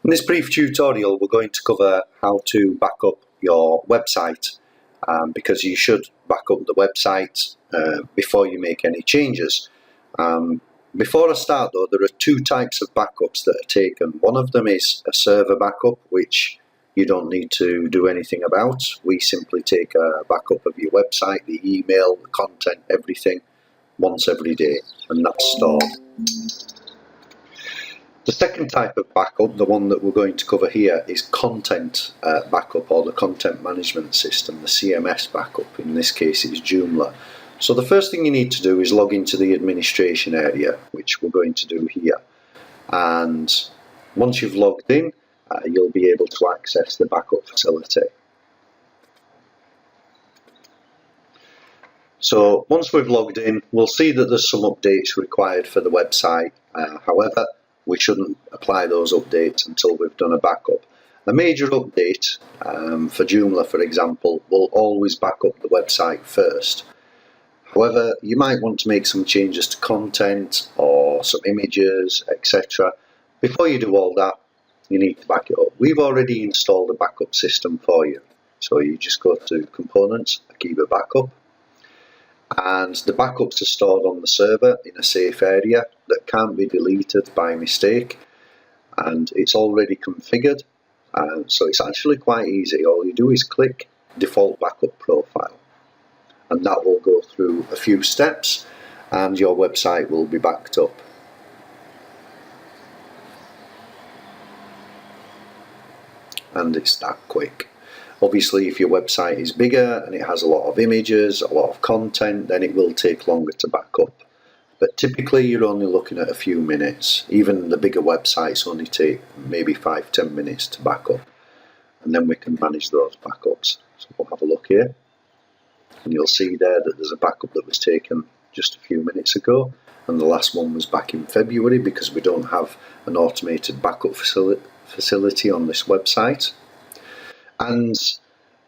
In this brief tutorial we're going to cover how to back up your website because you should back up the website before you make any changes. Before I start though, there are two types of backups that are taken. One of them is a server backup, which you don't need to do anything about. We simply take a backup of your website, the email, the content, everything once every day, and that's stored. The second type of backup, the one that we're going to cover here, is content backup, or the content management system, the CMS backup. In this case it's Joomla. So the first thing you need to do is log into the administration area, which we're going to do here. And once you've logged in, you'll be able to access the backup facility. So once we've logged in, we'll see that there's some updates required for the website. However, we shouldn't apply those updates until we've done a backup. A major update for Joomla, for example, will always back up the website first. However, you might want to make some changes to content or some images, etc. Before you do all that, you need to back it up. We've already installed a backup system for you. So you just go to Components, Keep Backup, and the backups are stored on the server in a safe area that can't be deleted by mistake, and it's already configured, so it's actually quite easy. All you do is click Default Backup Profile, and that will go through a few steps and your website will be backed up. And it's that quick. Obviously, if your website is bigger and it has a lot of images, a lot of content, then it will take longer to back up. But typically you're only looking at a few minutes. Even the bigger websites only take maybe 5-10 minutes to back up. And then we can manage those backups. So we'll have a look here. And you'll see there that there's a backup that was taken just a few minutes ago. And the last one was back in February, because we don't have an automated backup facility on this website. And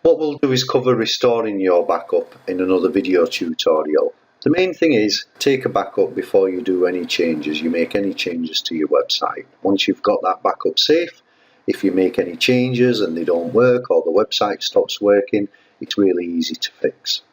what we'll do is cover restoring your backup in another video tutorial. The main thing is, take a backup before you do any changes, you make any changes to your website. Once you've got that backup safe, if you make any changes and they don't work or the website stops working, it's really easy to fix.